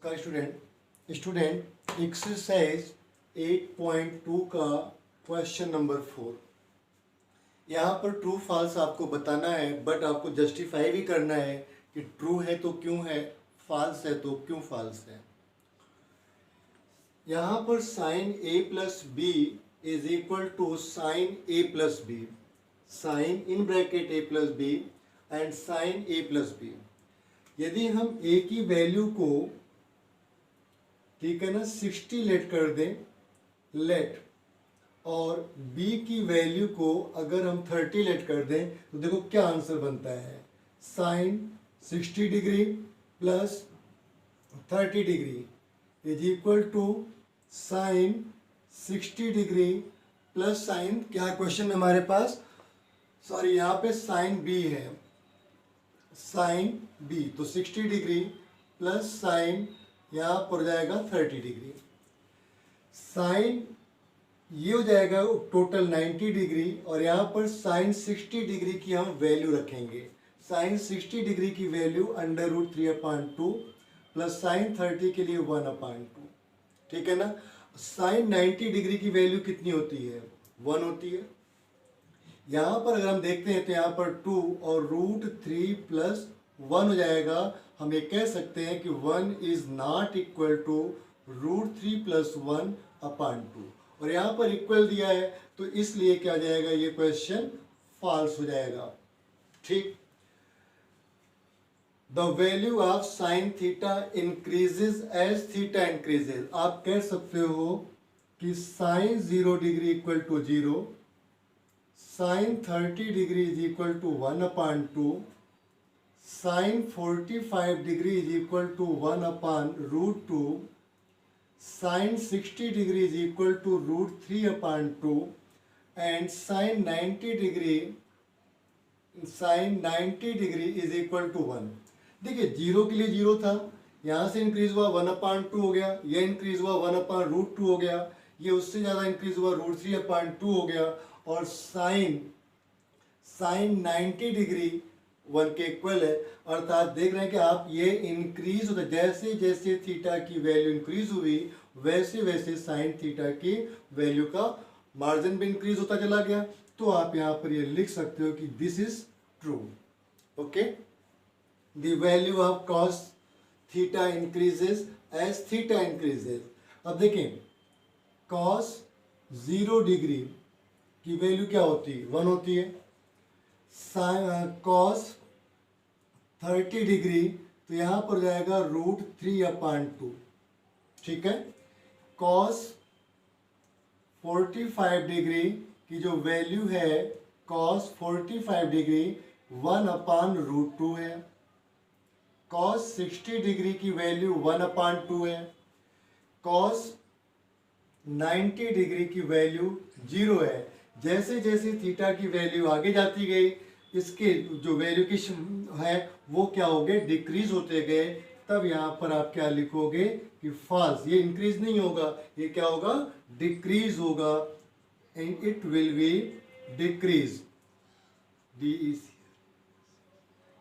का student exercise 8.2 का question number 4। यहाँ पर ट्रू फॉल्स आपको बताना है, बट आपको जस्टिफाई भी करना है कि ट्रू है तो क्यों है, फॉल्स है तो क्यों फॉल्स है। यहाँ पर sine A plus B is equal to sine A plus B, sine in bracket A plus B and sine A plus B. यदि हम ए की वैल्यू को, ठीक है ना, 60 लेट कर दें, लेट, और b की वैल्यू को अगर हम 30 लेट कर दें तो देखो क्या आंसर बनता है। Sine 60 degree plus 30 degree is equal to sine 60 degree plus sine, क्या क्वेश्चन में हमारे पास, सॉरी यहाँ पे साइन b है, साइन b, तो 60 डिग्री प्लस साइन यहाँ पर हो जाएगा 30 डिग्री, साइन ये हो जाएगा टोटल 90 डिग्री, और यहाँ पर साइन 60 डिग्री की हम वैल्यू रखेंगे। साइन 60 डिग्री की वैल्यू √3/2 प्लस साइन 30 के लिए 1/2, ठीक है ना। साइन 90 डिग्री की वैल्यू कितनी होती है, 1 होती है। यहाँ पर अगर हम देखते हैं तो यहाँ पर 2 और √3 प्लस 1 हो जाएगा। हम ये कह सकते हैं कि 1 is not equal to √3 plus 1/2, और यहाँ पर इक्वल दिया है तो इसलिए क्या हो जाएगा, ये क्वेश्चन फॉल्स हो जाएगा। ठीक, the value of sine theta increases as theta increases. आप कह सकते हो कि sine 0 degree equal to 0, sine 30 degree is equal to 1/2, sine 45 degree is equal to 1/√2, sine 60 degree is equal to √3/2 and sine 90 degree is equal to 1। देखिए 0 के लिए 0 था, यहाँ से इंक्रीज हुआ 1/2 हो गया, ये इंक्रीज हुआ 1/√2 हो गया, ये उससे ज़्यादा इंक्रीज हुआ √3/2 हो गया, और साइन 90 डिग्री 1 के इक्वल है। अर्थात देख रहे हैं कि आप ये इंक्रीज होता, जैसे जैसे थीटा की वैल्यू इंक्रीज हुई वैसे वैसे साइन थीटा की वैल्यू का मार्जिन भी इंक्रीज होता चला गया। तो आप यहाँ पर ये लिख सकते हो कि this is true. Okay, the value of cos theta increases as theta increases. अब देखें, कॉस 0 डिग्री की वैल्यू क्या होती है, 1 होती है। कॉस 30 डिग्री तो यहाँ पर जाएगा √3/2, ठीक है। कॉस 45 डिग्री की जो वैल्यू है, कॉस 45 डिग्री 1/√2 है। कॉस 60 डिग्री की वैल्यू 1/2 है। कॉस 90 डिग्री की वैल्यू 0 है। जैसे जैसे थीटा की वैल्यू आगे जाती गई, इसके जो वैल्यू की है वो क्या हो गए, डिक्रीज होते गए। तब यहाँ पर आप क्या लिखोगे कि फॉल्स, ये इंक्रीज नहीं होगा, ये क्या होगा, डिक्रीज होगा, and it will be decrease,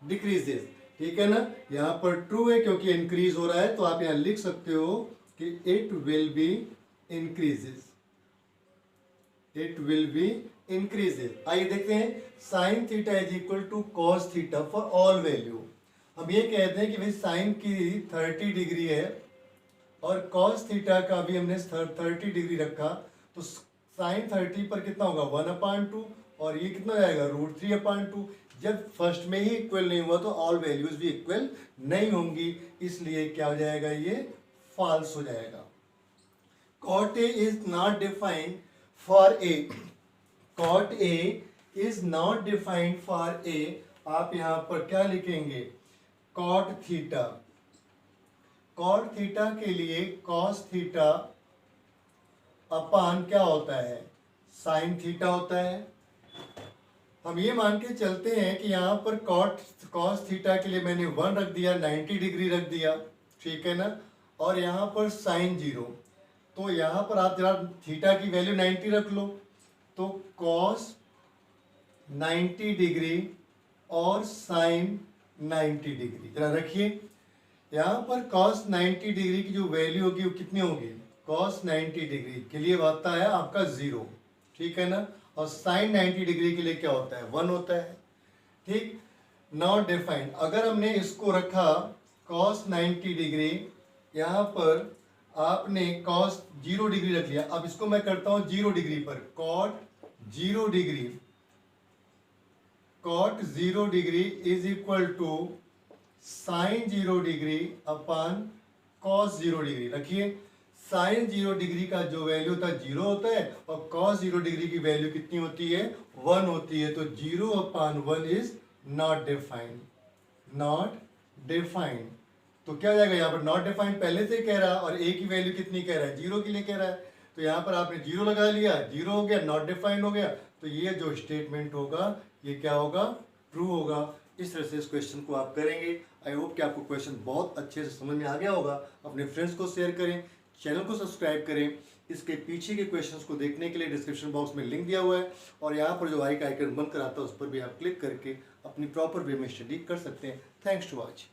decreases, ठीक है ना। यहाँ पर ट्रू है क्योंकि इंक्रीज हो रहा है, तो आप यहाँ लिख सकते हो कि it will be increases, it will be increases. आइए देखते हैं, sine theta is equal to cos theta for all value. हम ये कहते हैं कि भाई साइन की 30 डिग्री है और कॉस थीटा का भी हमने 30 डिग्री रखा, तो साइन 30 पर कितना होगा, 1/2, और ये कितना जाएगा, √3/2। जब फर्स्ट में ही इक्वल नहीं हुआ तो ऑल वैल्यूज भी इक्वल नहीं होंगी, इसलिए क्या हो जाएगा, ये फॉल्स हो जाएगा। Cot A is not defined for A. Cot A is not defined for A. आप यहाँ पर क्या लिखेंगे, cot थीटा। cot थीटा के लिए cos थीटा अपान क्या होता है, sin थीटा होता है। हम ये मान के चलते हैं कि यहाँ पर cos थीटा के लिए मैंने 1 रख दिया, 90 डिग्री रख दिया, ठीक है ना, और यहाँ पर sin 0। तो यहाँ पर आप जरा थीटा की वैल्यू 90 रख लो, तो cos 90 डिग्री और sin 90 डिग्री जरा रखिए। यहाँ पर cos 90 डिग्री की जो वैल्यू होगी वो कितनी होगी? cos 90 डिग्री के लिए आता है आपका 0, ठीक है ना, और sin 90 डिग्री के लिए क्या होता है? 1 होता है, ठीक। नॉट डिफाइंड, अगर हमने इसको रखा cos 90 डिग्री, यहाँ पर आपने cos 0 डिग्री रख लिया। अब इसको मैं करता हूँ 0 डिग्री पर, cot 0 degree, cot 0 degree is equal to sin 0 degree upon cos 0 degree. रखिए, sin 0 डिग्री का जो वैल्यू होता है 0 होता है, और cos 0 डिग्री की वैल्यू कितनी होती है? 1 होती है। तो 0/1 is not defined, not defined. तो क्या हो जाएगा यहाँ पर? नॉट डिफाइंड पहले से कह रहा है, और a की वैल्यू कितनी कह रहा है? 0 के लिए कह रहा है। तो यहाँ पर आपने 0 लगा लिया, 0 हो गया, नॉट डिफाइंड हो गया। तो ये जो स्टेटमेंट होगा ये क्या होगा? ट्रू होगा। इस तरह से इस क्वेश्चन को आप करेंगे। आई होप कि आपको क्वेश्चन बहुत अच्छे से समझ में आ गया होगा। अपने फ्रेंड्स को शेयर करें, चैनल को सब्सक्राइब करें। इसके पीछे के क्वेश्चंस को देखने के लिए डिस्क्रिप्शन बॉक्स में लिंक दिया हुआ है, और यहाँ पर जो आई का आइकन बंद कराता है उस पर भी आप क्लिक करके अपनी प्रॉपर वे में स्टडी कर सकते हैं। Thanks to watch.